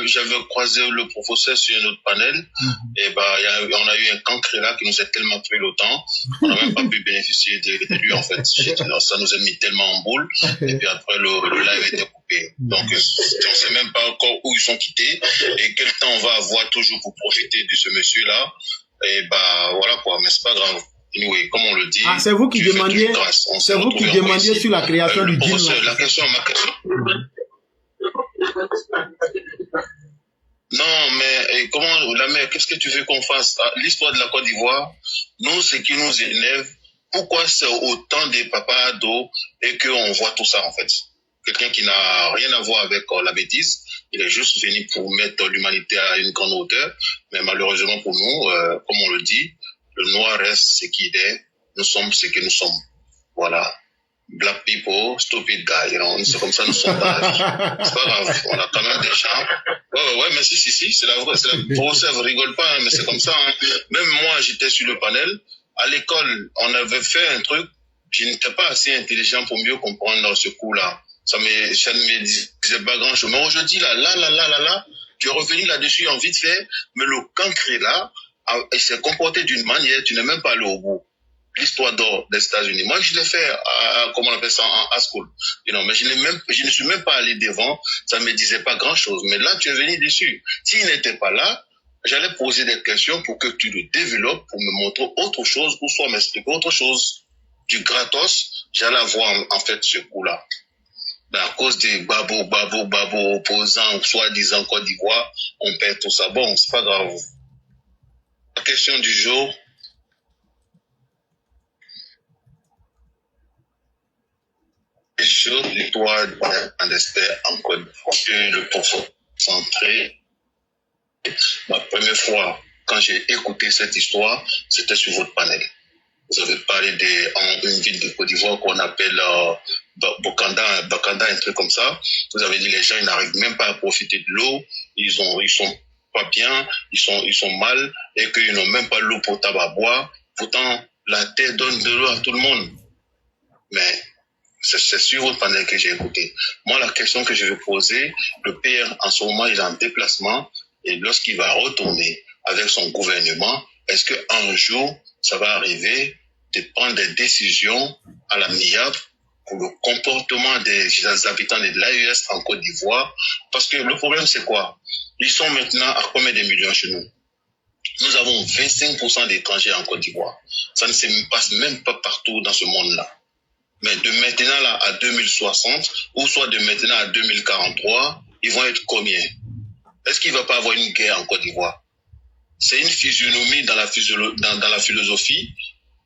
j'avais croisé le professeur sur un autre panel, et on a eu un cancre là qui nous a tellement pris le temps, on n'a même pas pu bénéficier de lui, en fait. Non, ça nous a mis tellement en boule, et puis après, le live était coupé. Donc, on ne sait même pas encore où ils sont quittés, et quel temps on va avoir toujours pour profiter de ce monsieur-là. Et voilà quoi, mais c'est pas grave. Anyway, comme on le dit. C'est vous qui demandiez, sur la création du deal. Ma question. Non, mais la mère, qu'est-ce que tu veux qu'on fasse? L'histoire de la Côte d'Ivoire, nous, ce qui nous énerve, pourquoi c'est autant de papas ados et qu'on voit tout ça en fait? Quelqu'un qui n'a rien à voir avec la bêtise, il est juste venu pour mettre l'humanité à une grande hauteur, mais malheureusement pour nous, comme on le dit, le noir reste ce qu'il est, nous sommes ce que nous sommes. Voilà. Black people, stupid guy, you know, c'est comme ça nous sommes dans la vie. C'est pas grave, on a quand même des gens. Ouais, mais si, c'est la vraie, pour ça, vous rigolez pas, hein, mais c'est comme ça, hein. Même moi, j'étais sur le panel, à l'école, on avait fait un truc, je n'étais pas assez intelligent pour mieux comprendre ce coup-là. Ça ne me disait pas grand-chose. Mais aujourd'hui, là, tu es revenu là-dessus en vite fait, mais le cancre là, il s'est comporté d'une manière, tu n'es même pas allé au bout. L'histoire d'or des États-Unis. Moi, je l'ai fait, comment on appelle ça, en high school. You know, mais je ne suis même pas allé devant. Ça ne me disait pas grand-chose. Mais là, tu es venu dessus. S'il n'était pas là, j'allais poser des questions pour que tu le développes, pour me montrer autre chose, ou soit m'expliquer autre chose. Du gratos, j'allais avoir, en fait, ce coup-là. Mais à cause des babo opposants, soi-disant Côte d'Ivoire, on perd tout ça. Bon, c'est pas grave. La question du jour. Sur l'histoire d'un expert en Côte d'Ivoire, le professeur centré. Ma première fois, quand j'ai écouté cette histoire, c'était sur votre panel. Vous avez parlé d'une ville de Côte d'Ivoire qu'on appelle Bakanda, un truc comme ça. Vous avez dit les gens, ils n'arrivent même pas à profiter de l'eau. Ils sont pas bien, ils sont mal, et qu'ils n'ont même pas l'eau potable à boire. Pourtant, la terre donne de l'eau à tout le monde. Mais c'est sur votre panel que j'ai écouté. Moi, la question que je vais poser, le père, en ce moment, il est en déplacement, et lorsqu'il va retourner avec son gouvernement, est-ce qu'un jour, ça va arriver de prendre des décisions à l'amiable pour le comportement des habitants de l'AES en Côte d'Ivoire? Parce que le problème, c'est quoi? Ils sont maintenant à combien de millions chez nous? Nous avons 25% d'étrangers en Côte d'Ivoire. Ça ne se passe même pas partout dans ce monde-là. Mais de maintenant là à 2060, ou soit de maintenant à 2043, ils vont être combien? Est-ce qu'il ne va pas avoir une guerre en Côte d'Ivoire? C'est une physionomie dans la philosophie.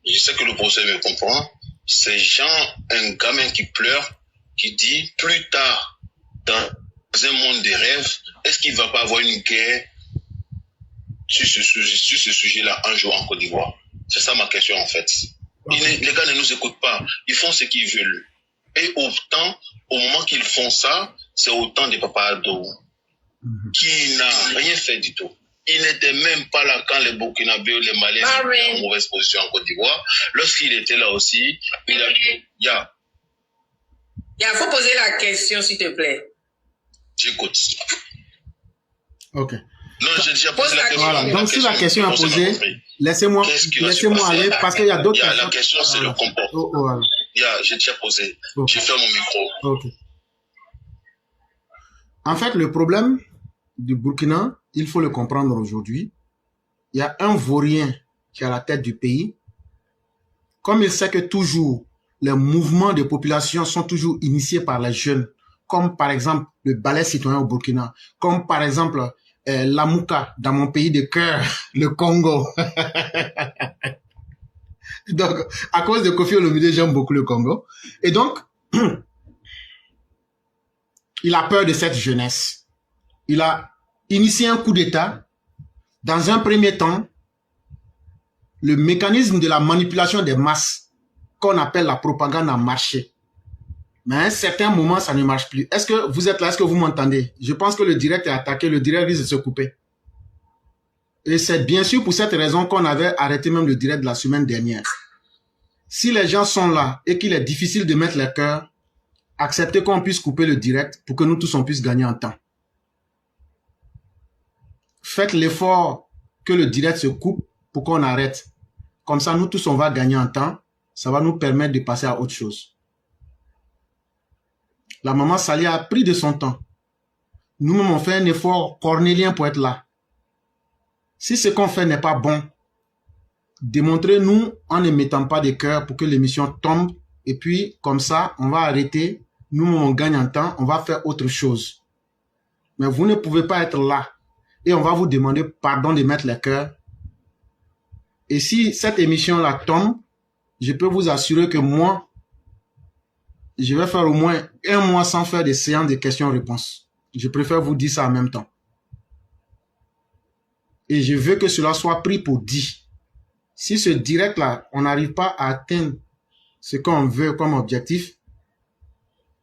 Je sais que le professeur me comprend. C'est genre un gamin qui pleure, qui dit plus tard, dans un monde des rêves, est-ce qu'il ne va pas avoir une guerre sur ce sujet-là un jour en Côte d'Ivoire? C'est ça ma question en fait. Les gars ne nous écoutent pas. Ils font ce qu'ils veulent. Et au moment qu'ils font ça, c'est autant de papas ados qui n'a rien fait du tout. Il n'était même pas là quand les Burkinabés ou les Malaisiens étaient en mauvaise position en Côte d'Ivoire. Lorsqu'il était là aussi, il faut poser la question, s'il te plaît. J'écoute. Ok. Non, j'ai déjà posé la question. Voilà. Donc, si la question est posée, laissez-moi aller parce qu'il y a d'autres questions. La question, c'est le comportement. J'ai déjà posé. Okay. J'ai fait mon micro. Ok. En fait, le problème du Burkina, il faut le comprendre aujourd'hui. Il y a un vaurien qui est à la tête du pays. Comme il sait que toujours, les mouvements de population sont toujours initiés par les jeunes, comme par exemple le ballet citoyen au Burkina, comme par exemple la Mouka dans mon pays de cœur, le Congo. Donc, à cause de Kofi Olomide, j'aime beaucoup le Congo. Et donc, il a peur de cette jeunesse. Il a initié un coup d'État. Dans un premier temps, le mécanisme de la manipulation des masses, qu'on appelle la propagande, a marché. Mais à un certain moment, ça ne marche plus. Est-ce que vous êtes là? Est-ce que vous m'entendez? Je pense que le direct est attaqué. Le direct risque de se couper. Et c'est bien sûr pour cette raison qu'on avait arrêté même le direct de la semaine dernière. Si les gens sont là et qu'il est difficile de mettre les cœurs, acceptez qu'on puisse couper le direct pour que nous tous on puisse gagner en temps. faites l'effort que le direct se coupe pour qu'on arrête. Comme ça, nous tous, on va gagner en temps. Ça va nous permettre de passer à autre chose. La maman Sali a pris de son temps. Nous-mêmes, on fait un effort cornélien pour être là. Si ce qu'on fait n'est pas bon, démontrez-nous en ne mettant pas de cœur pour que l'émission tombe. Et puis, comme ça, on va arrêter. Nous, on gagne en temps. On va faire autre chose. Mais vous ne pouvez pas être là. Et on va vous demander pardon de mettre le cœur. Et si cette émission-là tombe, je peux vous assurer que moi, je vais faire au moins 1 mois sans faire des séances de questions-réponses. Je préfère vous dire ça en même temps. Et je veux que cela soit pris pour dit. Si ce direct-là, on n'arrive pas à atteindre ce qu'on veut comme objectif,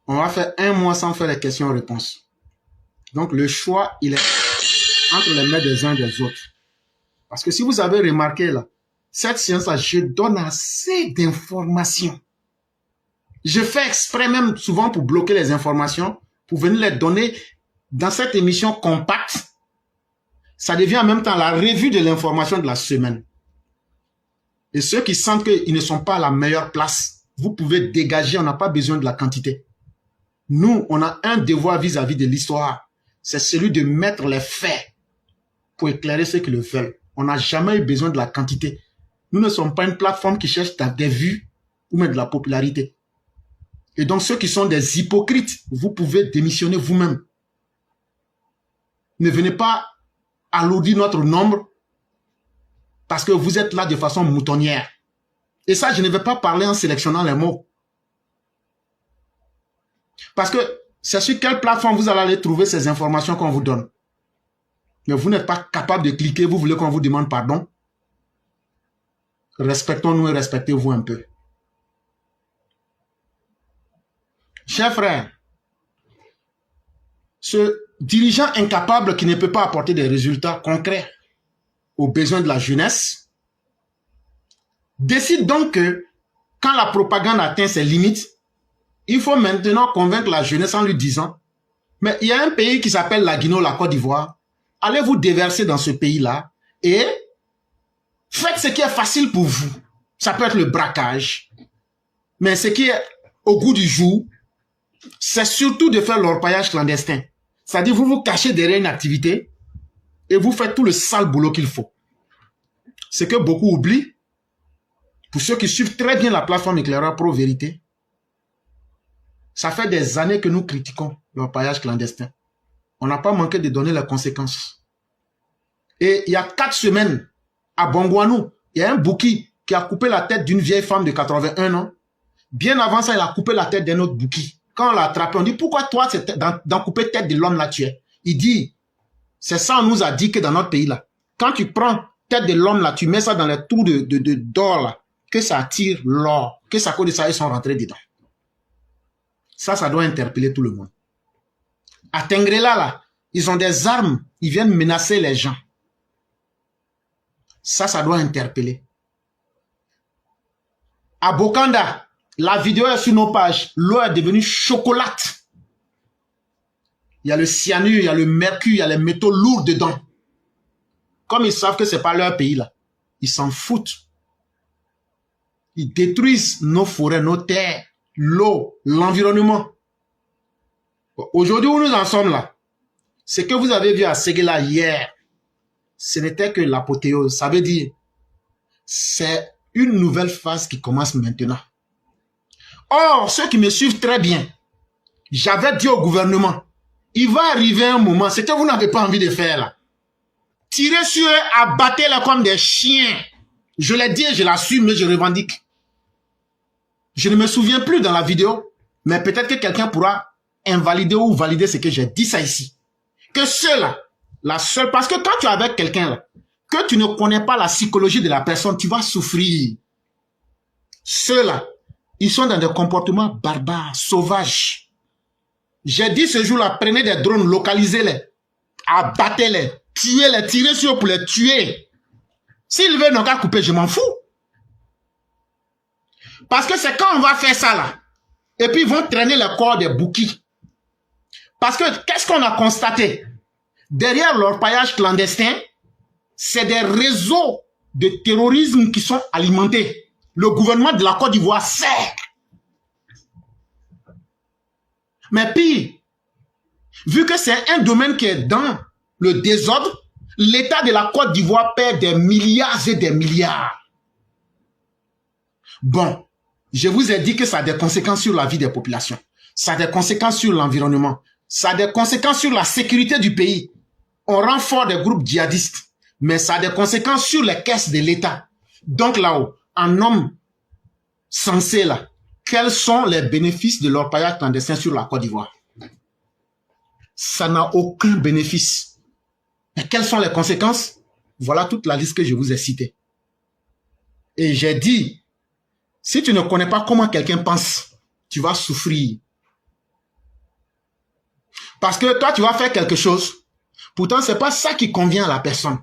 on va faire 1 mois sans faire les questions-réponses. Donc, le choix, il est entre les mains des uns et des autres. Parce que si vous avez remarqué, là, cette séance-là, je donne assez d'informations. Je fais exprès même souvent pour bloquer les informations, pour venir les donner dans cette émission compacte. Ça devient en même temps la revue de l'information de la semaine. Et ceux qui sentent qu'ils ne sont pas à la meilleure place, vous pouvez dégager, on n'a pas besoin de la quantité. Nous, on a un devoir vis-à-vis de l'histoire. C'est celui de mettre les faits pour éclairer ceux qui le veulent. On n'a jamais eu besoin de la quantité. Nous ne sommes pas une plateforme qui cherche des vues ou même de la popularité. Et donc, ceux qui sont des hypocrites, vous pouvez démissionner vous-même. Ne venez pas alourdir notre nombre parce que vous êtes là de façon moutonnière. Et ça, je ne vais pas parler en sélectionnant les mots. Parce que c'est sur quelle plateforme vous allez aller trouver ces informations qu'on vous donne. Mais vous n'êtes pas capable de cliquer, vous voulez qu'on vous demande pardon. Respectons-nous et respectez-vous un peu. Chers frères, ce dirigeant incapable qui ne peut pas apporter des résultats concrets aux besoins de la jeunesse décide donc que quand la propagande atteint ses limites, il faut maintenant convaincre la jeunesse en lui disant « Mais il y a un pays qui s'appelle la Guinée, la Côte d'Ivoire. Allez vous déverser dans ce pays-là et faites ce qui est facile pour vous. Ça peut être le braquage. Mais ce qui est au goût du jour, c'est surtout de faire l'orpaillage clandestin. C'est-à-dire vous vous cachez derrière une activité et vous faites tout le sale boulot qu'il faut. Ce que beaucoup oublient, pour ceux qui suivent très bien la plateforme Éclaireur Pro Vérité, ça fait des années que nous critiquons l'orpaillage clandestin. On n'a pas manqué de donner les conséquences. Et il y a 4 semaines, à Bongouanou, il y a un bouki qui a coupé la tête d'une vieille femme de 81 ans. Bien avant ça, il a coupé la tête d'un autre bouki. Quand on l'a attrapé, on dit, pourquoi toi, dans couper la tête de l'homme là, tu es? Il dit, c'est ça, on nous a dit que dans notre pays là, quand tu prends tête de l'homme là, tu mets ça dans les trous d'or là, que ça attire l'or, que ça cause de ça, ils sont rentrés dedans. Ça doit interpeller tout le monde. À Tengrela là, ils ont des armes, ils viennent menacer les gens. Ça doit interpeller. À Bokanda, la vidéo est sur nos pages. L'eau est devenue chocolate. Il y a le cyanure, il y a le mercure, il y a les métaux lourds dedans. Comme ils savent que ce n'est pas leur pays là, ils s'en foutent. Ils détruisent nos forêts, nos terres, l'eau, l'environnement. Aujourd'hui où nous en sommes là, ce que vous avez vu à Séguéla hier, ce n'était que l'apothéose. Ça veut dire, c'est une nouvelle phase qui commence maintenant. Or, ceux qui me suivent très bien, j'avais dit au gouvernement, il va arriver un moment, ce que vous n'avez pas envie de faire là. Tirez sur eux, abattez-les comme des chiens. Je l'ai dit et je l'assume, mais je revendique. Je ne me souviens plus dans la vidéo, mais peut-être que quelqu'un pourra invalider ou valider ce que j'ai dit ça ici. Que ceux-là, parce que quand tu es avec quelqu'un là, que tu ne connais pas la psychologie de la personne, tu vas souffrir. Ceux-là, ils sont dans des comportements barbares, sauvages. J'ai dit ce jour-là, prenez des drones, localisez-les, abattez-les, tuez-les, tirez sur eux pour les tuer. S'ils veulent n'ont qu'à couper, je m'en fous. Parce que c'est quand on va faire ça là, et puis ils vont traîner le corps des bouquis. Parce que qu'est-ce qu'on a constaté? Derrière l'orpaillage clandestin, c'est des réseaux de terrorisme qui sont alimentés. Le gouvernement de la Côte d'Ivoire sait. Mais pire, vu que c'est un domaine qui est dans le désordre, l'État de la Côte d'Ivoire perd des milliards et des milliards. Bon, je vous ai dit que ça a des conséquences sur la vie des populations. Ça a des conséquences sur l'environnement. Ça a des conséquences sur la sécurité du pays. On renforce des groupes djihadistes. Mais ça a des conséquences sur les caisses de l'État. Donc là-haut, un homme sensé là, quels sont les bénéfices de l'orpaillage clandestin sur la Côte d'Ivoire? Ça n'a aucun bénéfice. Et quelles sont les conséquences? Voilà toute la liste que je vous ai citée. Et j'ai dit, si tu ne connais pas comment quelqu'un pense, tu vas souffrir. Parce que toi, tu vas faire quelque chose. Pourtant, ce n'est pas ça qui convient à la personne.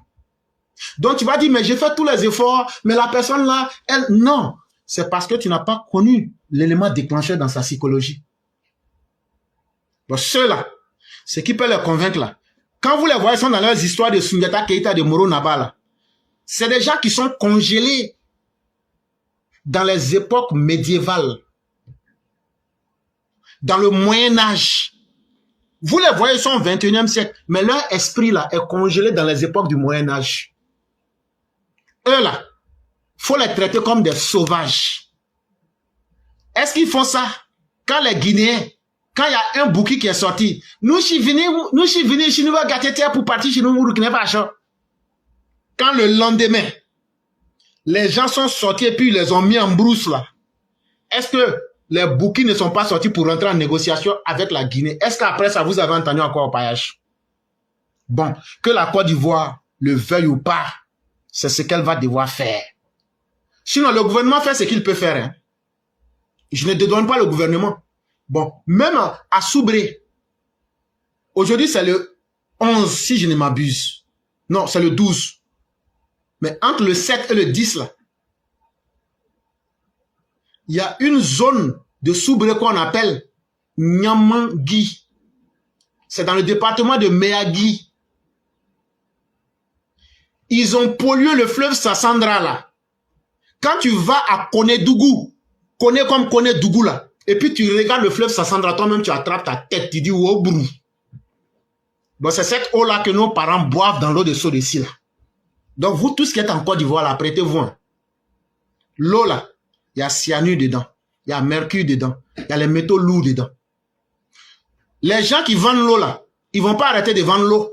Donc, tu vas dire, mais j'ai fait tous les efforts, mais la personne là, elle, non. C'est parce que tu n'as pas connu l'élément déclencheur dans sa psychologie. Donc, ceux-là, ce qui peut les convaincre là, quand vous les voyez, ils sont dans leurs histoires de Soundiata Keïta, de Moro Naba là, c'est des gens qui sont congelés dans les époques médiévales, dans le Moyen-Âge. Vous les voyez, ils sont au 21e siècle, mais leur esprit là est congelé dans les époques du Moyen-Âge. Eux là, faut les traiter comme des sauvages. Est-ce qu'ils font ça? Quand les Guinéens, quand il y a un bouquet qui est sorti, nous sommes venus chez nous gâter terre pour partir chez nous, quand le lendemain, les gens sont sortis et puis ils les ont mis en brousse là. Est-ce que les bouquets ne sont pas sortis pour rentrer en négociation avec la Guinée? Est-ce qu'après ça, vous avez entendu encore au paillage? Bon, que la Côte d'Ivoire le veuille ou pas, c'est ce qu'elle va devoir faire. Sinon, le gouvernement fait ce qu'il peut faire. Hein. Je ne dédouane pas le gouvernement. Bon, même à Soubré, aujourd'hui c'est le 11, si je ne m'abuse. Non, c'est le 12. Mais entre le 7 et le 10, là, il y a une zone de Soubré qu'on appelle Nyamangui. C'est dans le département de Méagui. Ils ont pollué le fleuve Sassandra, là. Quand tu vas à Koné-Dougou, Koné comme Koné-Dougou, là, et puis tu regardes le fleuve Sassandra, toi-même tu attrapes ta tête, tu dis, oh, brou. Bon, c'est cette eau-là que nos parents boivent dans l'eau de Sodessi, là. Donc, vous, tout ce qui est en Côte d'Ivoire, là, prêtez-vous. Hein. L'eau, là, il y a cyanure dedans, il y a mercure dedans, il y a les métaux lourds dedans. Les gens qui vendent l'eau, là, ils ne vont pas arrêter de vendre l'eau.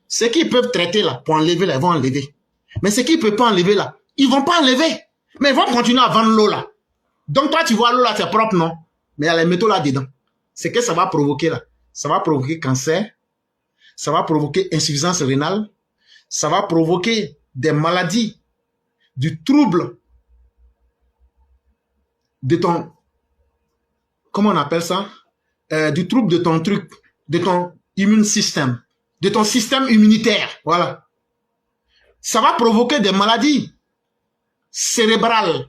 Ce qu'ils peuvent traiter, là, pour enlever, là, ils vont enlever. Mais ce qu'ils ne peuvent pas enlever, là, ils ne vont pas enlever. Mais ils vont continuer à vendre l'eau, là. Donc, toi, tu vois l'eau, là, c'est propre, non? Mais il y a les métaux, là, dedans. C'est que ça va provoquer, là. Ça va provoquer cancer. Ça va provoquer insuffisance rénale. Ça va provoquer des maladies, du trouble de ton, comment on appelle ça? Du trouble de ton truc, de ton immune system, de ton système immunitaire, voilà. Ça va provoquer des maladies cérébrales,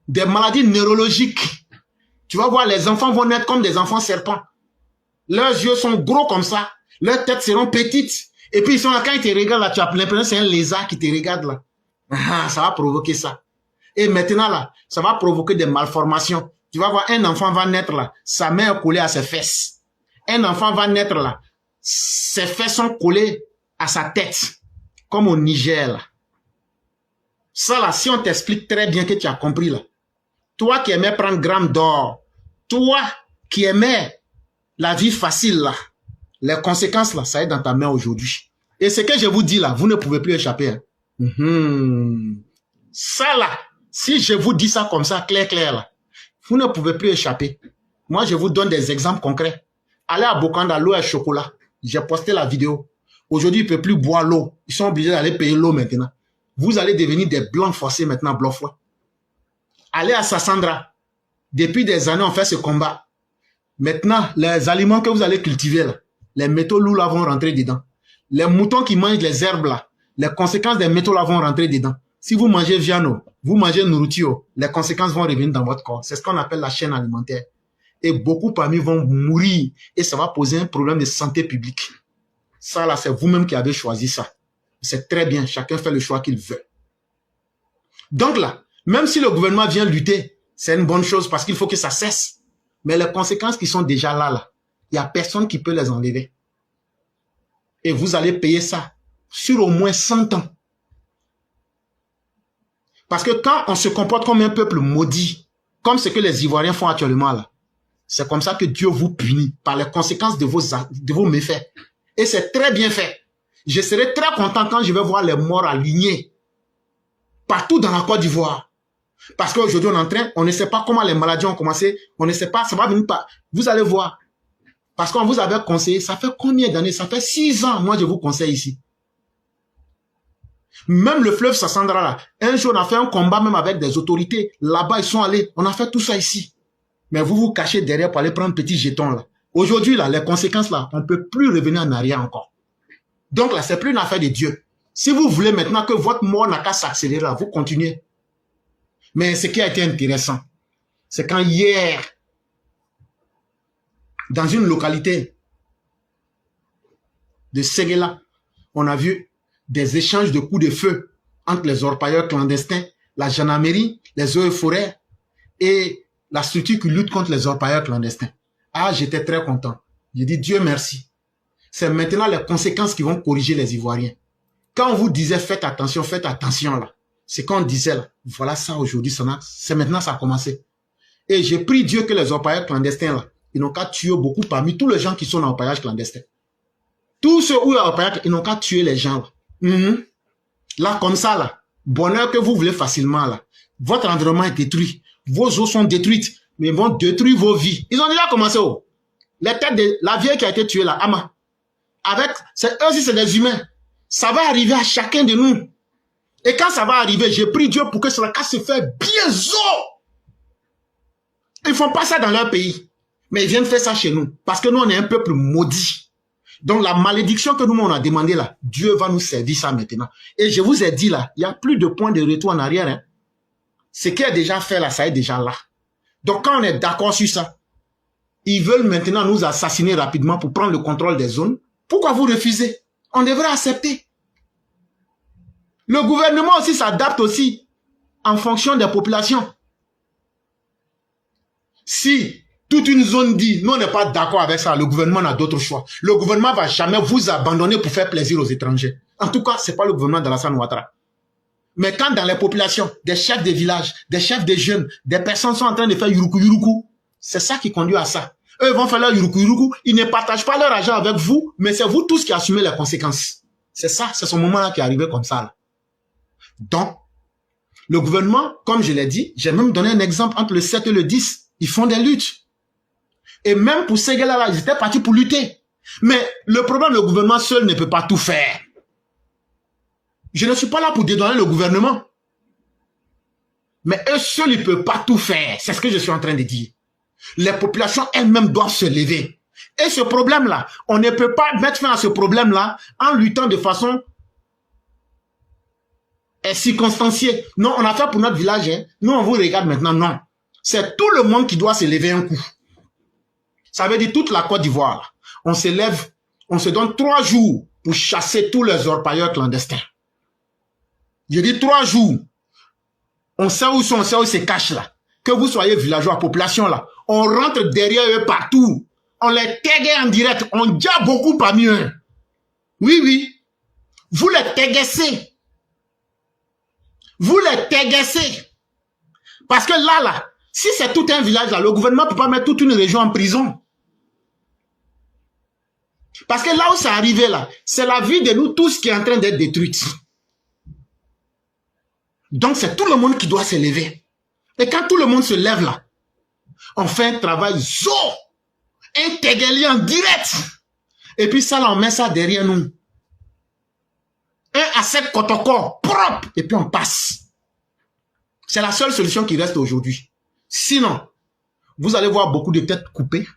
des maladies neurologiques. Tu vas voir, les enfants vont naître comme des enfants serpents. Leurs yeux sont gros comme ça, leurs têtes seront petites. Et puis ils sont là, quand ils te regardent là, tu as l'impression que c'est un lézard qui te regarde là. Ah, ça va provoquer ça. Et maintenant là, ça va provoquer des malformations. Tu vas voir, un enfant va naître là, sa main est collée à ses fesses. Un enfant va naître là, ses fesses sont collées à sa tête, comme au Niger là. Ça là, si on t'explique très bien que tu as compris là, toi qui aimais prendre gramme d'or, toi qui aimais la vie facile là, les conséquences là, ça est dans ta main aujourd'hui. Et ce que je vous dis là, vous ne pouvez plus échapper. Hein. Ça là, si je vous dis ça comme ça, clair là, vous ne pouvez plus échapper. Moi, je vous donne des exemples concrets. Allez à Bokanda, l'eau est chocolat. J'ai posté la vidéo. Aujourd'hui, ils ne peuvent plus boire l'eau. Ils sont obligés d'aller payer l'eau maintenant. Vous allez devenir des blancs forcés maintenant, blancs fois. Allez à Sassandra. Depuis des années, on fait ce combat. Maintenant, les aliments que vous allez cultiver, là, les métaux lourds là vont rentrer dedans. Les moutons qui mangent les herbes là, les conséquences des métaux là vont rentrer dedans. Si vous mangez viande, vous mangez nourriture, les conséquences vont revenir dans votre corps. C'est ce qu'on appelle la chaîne alimentaire. Et beaucoup parmi vont mourir et ça va poser un problème de santé publique. Ça, là, c'est vous-même qui avez choisi ça. C'est très bien. Chacun fait le choix qu'il veut. Donc là, même si le gouvernement vient lutter, c'est une bonne chose parce qu'il faut que ça cesse. Mais les conséquences qui sont déjà là, il n'y a personne qui peut les enlever. Et vous allez payer ça sur au moins 100 ans. Parce que quand on se comporte comme un peuple maudit, comme ce que les Ivoiriens font actuellement là, c'est comme ça que Dieu vous punit par les conséquences de vos méfaits. Et c'est très bien fait. Je serai très content quand je vais voir les morts alignés partout dans la Côte d'Ivoire. Parce qu'aujourd'hui, on ne sait pas comment les maladies ont commencé. On ne sait pas, ça va venir pas. Vous allez voir. Parce qu'on vous avait conseillé, ça fait combien d'années? Ça fait 6 ans, moi je vous conseille ici. Même le fleuve Sassandra là, un jour on a fait un combat même avec des autorités. Là-bas, ils sont allés. On a fait tout ça ici. Mais vous vous cachez derrière pour aller prendre petit jeton là. Aujourd'hui, là, les conséquences là, on ne peut plus revenir en arrière encore. Donc là, c'est plus une affaire de Dieu. Si vous voulez maintenant que votre mort n'a qu'à s'accélérer là, vous continuez. Mais ce qui a été intéressant, c'est quand hier, dans une localité de Séguéla, on a vu des échanges de coups de feu entre les orpailleurs clandestins, la gendarmerie, les eaux et forêts et la structure qui lutte contre les orpailleurs clandestins. Ah, j'étais très content. J'ai dit Dieu merci. C'est maintenant les conséquences qui vont corriger les Ivoiriens. Quand on vous disait faites attention là, c'est quand on disait là, voilà ça aujourd'hui, c'est maintenant ça a commencé. Et j'ai prié Dieu que les orpailleurs clandestins là, ils n'ont qu'à tuer beaucoup parmi tous les gens qui sont dans l'orpaillage clandestin. Tous ceux où il y a l'orpaillage, ils n'ont qu'à tuer les gens là. Là, comme ça là, bonheur que vous voulez facilement là, votre environnement est détruit, vos eaux sont détruites, mais ils vont détruire vos vies. Ils ont déjà commencé. Oh. Les têtes de la vieille qui a été tuée là, Ama, avec, eux aussi c'est des humains. Ça va arriver à chacun de nous. Et quand ça va arriver, j'ai prié Dieu pour que cela se fasse bien zo. Ils font pas ça dans leur pays. Mais ils viennent faire ça chez nous. Parce que nous, on est un peuple maudit. Donc la malédiction que nous, on a demandé là, Dieu va nous servir ça maintenant. Et je vous ai dit là, il n'y a plus de point de retour en arrière. Hein. Ce qui est déjà fait là, ça est déjà là. Donc quand on est d'accord sur ça, ils veulent maintenant nous assassiner rapidement pour prendre le contrôle des zones. Pourquoi vous refusez? On devrait accepter. Le gouvernement aussi s'adapte aussi en fonction des populations. Si toute une zone dit, nous on n'est pas d'accord avec ça, le gouvernement a d'autres choix. Le gouvernement ne va jamais vous abandonner pour faire plaisir aux étrangers. En tout cas, ce n'est pas le gouvernement d'Alassane Ouattara. Mais quand dans les populations, des chefs de village, des chefs de jeunes, des personnes sont en train de faire yuruku yuruku, c'est ça qui conduit à ça. Eux vont faire leur yuruku yuruku, ils ne partagent pas leur argent avec vous, mais c'est vous tous qui assumez les conséquences. C'est ça, c'est ce moment-là qui est arrivé comme ça. Là. Donc, le gouvernement, comme je l'ai dit, j'ai même donné un exemple entre le 7 et le 10, ils font des luttes. Et même pour ces gars-là, ils étaient partis pour lutter. Mais le problème, le gouvernement seul ne peut pas tout faire. Je ne suis pas là pour dédouaner le gouvernement. Mais eux seuls, ils ne peuvent pas tout faire. C'est ce que je suis en train de dire. Les populations elles-mêmes doivent se lever. Et ce problème-là, on ne peut pas mettre fin à ce problème-là en luttant de façon circonstanciée. Non, on a fait pour notre village. Hein. Nous, on vous regarde maintenant. Non. C'est tout le monde qui doit se lever un coup. Ça veut dire toute la Côte d'Ivoire. On se lève, on se donne 3 jours pour chasser tous les orpailleurs clandestins. Je dis 3 jours. On sait où sont, on sait où ils se cachent là. Que vous soyez villageois, population là. On rentre derrière eux partout. On les tague en direct. On dit beaucoup parmi eux. Oui, oui. Vous les taguessez. Vous les taguessez. Parce que là, si c'est tout un village là, le gouvernement ne peut pas mettre toute une région en prison. Parce que là où c'est arrivé là, c'est la vie de nous tous qui est en train d'être détruite. Donc c'est tout le monde qui doit se lever. Et quand tout le monde se lève là, on fait un travail zo, intégré en direct. Et puis ça là, on met ça derrière nous. Un asset protocole propre. Et puis on passe. C'est la seule solution qui reste aujourd'hui. Sinon, vous allez voir beaucoup de têtes coupées.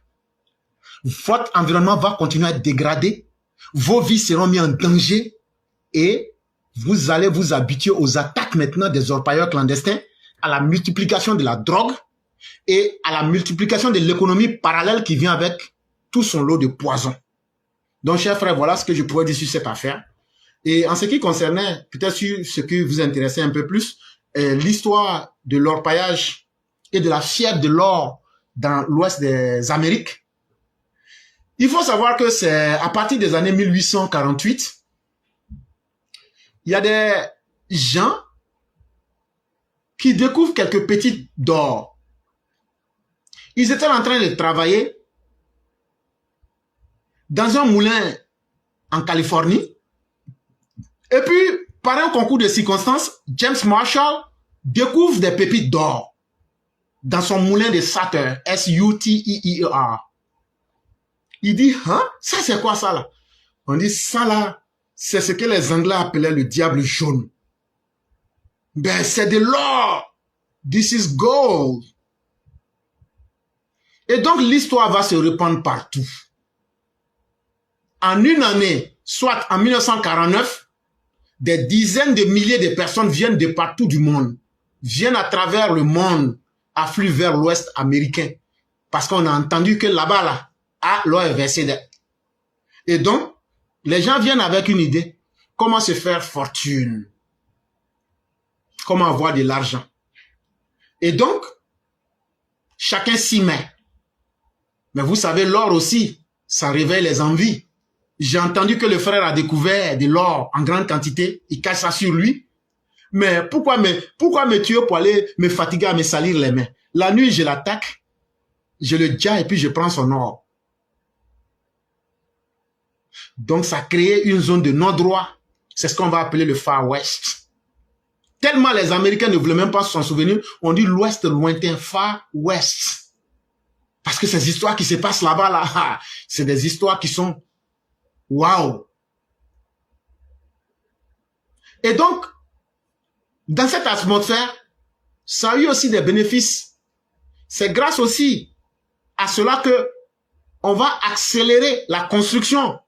Votre environnement va continuer à être dégradé. Vos vies seront mises en danger. Et vous allez vous habituer aux attaques maintenant des orpailleurs clandestins, à la multiplication de la drogue et à la multiplication de l'économie parallèle qui vient avec tout son lot de poison. Donc, chers frères, voilà ce que je pourrais dire sur cette affaire. Et en ce qui concernait, peut-être sur ce qui vous intéressait un peu plus, l'histoire de l'orpaillage et de la fièvre de l'or dans l'ouest des Amériques, il faut savoir que c'est à partir des années 1848, il y a des gens qui découvrent quelques pépites d'or. Ils étaient en train de travailler dans un moulin en Californie. Et puis, par un concours de circonstances, James Marshall découvre des pépites d'or dans son moulin de Sutter, S-U-T-E-E-R. Il dit, hein, ça c'est quoi ça là? On dit, ça là, c'est ce que les Anglais appelaient le diable jaune. Ben, c'est de l'or. This is gold. Et donc, l'histoire va se répandre partout. En une année, soit en 1949, des dizaines de milliers de personnes viennent de partout du monde, viennent à travers le monde, affluent vers l'Ouest américain. Parce qu'on a entendu que là-bas, là, l'or est versé. Et donc, les gens viennent avec une idée. Comment se faire fortune? Comment avoir de l'argent? Et donc, chacun s'y met. Mais vous savez, l'or aussi, ça réveille les envies. J'ai entendu que le frère a découvert de l'or en grande quantité. Il cache ça sur lui. Mais pourquoi me tuer pour aller me fatiguer à me salir les mains? La nuit, je l'attaque, je le dia et puis je prends son or. Donc, ça crée une zone de non-droit. C'est ce qu'on va appeler le Far West. Tellement les Américains ne voulaient même pas s'en souvenir, on dit l'Ouest lointain, Far West. Parce que ces histoires qui se passent là-bas, là, c'est des histoires qui sont waouh. Et donc, dans cette atmosphère, ça a eu aussi des bénéfices. C'est grâce aussi à cela que on va accélérer la construction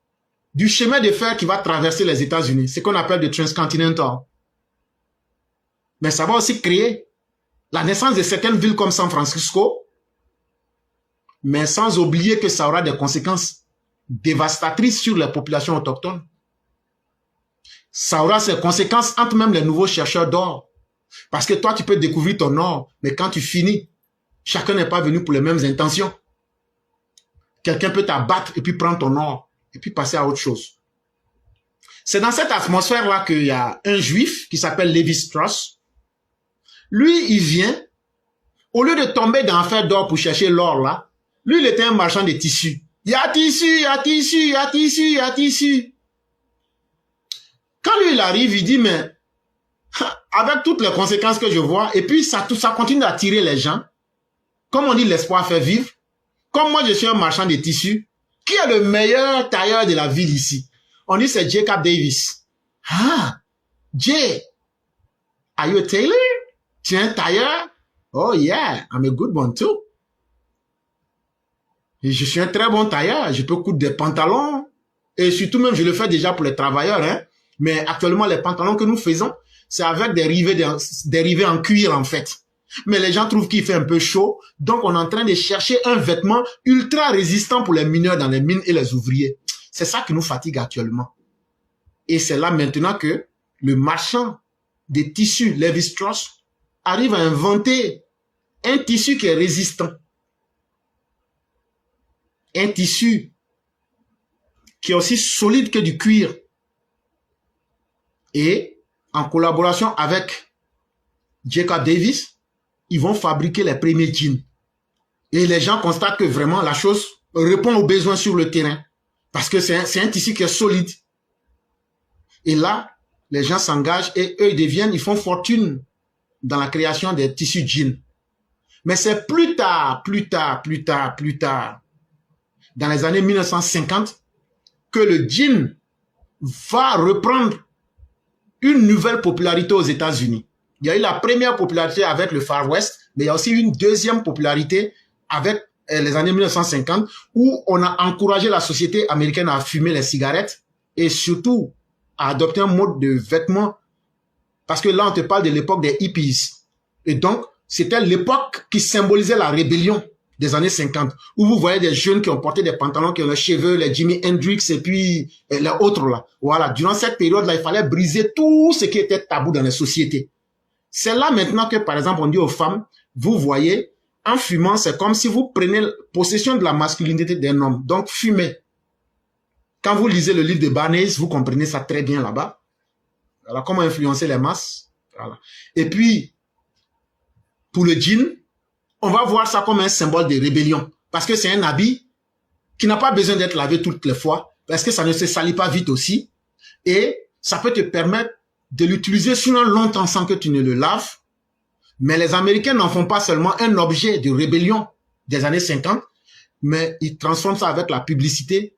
du chemin de fer qui va traverser les États-Unis, ce qu'on appelle le Transcontinental. Mais ça va aussi créer la naissance de certaines villes comme San Francisco, mais sans oublier que ça aura des conséquences dévastatrices sur les populations autochtones. Ça aura ses conséquences entre même les nouveaux chercheurs d'or. Parce que toi, tu peux découvrir ton or, mais quand tu finis, chacun n'est pas venu pour les mêmes intentions. Quelqu'un peut t'abattre et puis prendre ton or et puis passer à autre chose. C'est dans cette atmosphère-là qu'il y a un juif qui s'appelle Levi Strauss. Lui, il vient, au lieu de tomber dans l'affaire d'or pour chercher l'or là, lui, il était un marchand de tissus. Il y a tissu, il y a tissu, il y a tissu, il y a tissu. Quand lui, il arrive, il dit, mais avec toutes les conséquences que je vois, et puis ça continue d'attirer les gens. Comme on dit, l'espoir fait vivre. Comme moi, je suis un marchand de tissus, qui est le meilleur tailleur de la ville ici? On dit, c'est Jacob Davis. Ah, Jay, are you a tailor? Tu es un tailleur? Oh yeah, I'm a good one too. Et je suis un très bon tailleur. Je peux coudre des pantalons. Et surtout même, je le fais déjà pour les travailleurs. Hein. Mais actuellement, les pantalons que nous faisons, c'est avec des rivets en cuir en fait. Mais les gens trouvent qu'il fait un peu chaud. Donc, on est en train de chercher un vêtement ultra résistant pour les mineurs dans les mines et les ouvriers. C'est ça qui nous fatigue actuellement. Et c'est là maintenant que le marchand des tissus, Levi Strauss, arrive à inventer un tissu qui est résistant. Un tissu qui est aussi solide que du cuir. Et en collaboration avec Jacob Davis, ils vont fabriquer les premiers jeans. Et les gens constatent que vraiment la chose répond aux besoins sur le terrain. Parce que c'est un tissu qui est solide. Et là, les gens s'engagent et eux, ils font fortune dans la création des tissus jeans. Mais c'est plus tard, dans les années 1950, que le jean va reprendre une nouvelle popularité aux États-Unis. Il y a eu la première popularité avec le Far West, mais il y a aussi une deuxième popularité avec les années 1950, où on a encouragé la société américaine à fumer les cigarettes et surtout à adopter un mode de vêtements. Parce que là, on te parle de l'époque des hippies. Et donc, c'était l'époque qui symbolisait la rébellion des années 50, où vous voyez des jeunes qui ont porté des pantalons, qui ont les cheveux, les Jimi Hendrix et puis les autres là. Voilà, durant cette période-là, il fallait briser tout ce qui était tabou dans les sociétés. C'est là maintenant que, par exemple, on dit aux femmes, vous voyez, en fumant, c'est comme si vous prenez possession de la masculinité d'un homme. Donc, fumez. Quand vous lisez le livre de Barnes, vous comprenez ça très bien là-bas. Voilà, comment influencer les masses. Voilà. Et puis, pour le jean, on va voir ça comme un symbole de rébellion. Parce que c'est un habit qui n'a pas besoin d'être lavé toutes les fois. Parce que ça ne se salit pas vite aussi. Et ça peut te permettre de l'utiliser sur longtemps sans que tu ne le laves. Mais les Américains n'en font pas seulement un objet de rébellion des années 50, mais ils transforment ça avec la publicité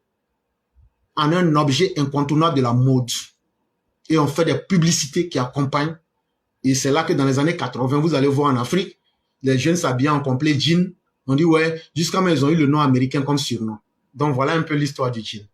en un objet incontournable de la mode. Et on fait des publicités qui accompagnent. Et c'est là que dans les années 80, vous allez voir en Afrique, les jeunes s'habillent en complet jean. On dit, ouais, jusqu'à maintenant, ils ont eu le nom américain comme surnom. Donc, voilà un peu l'histoire du jean.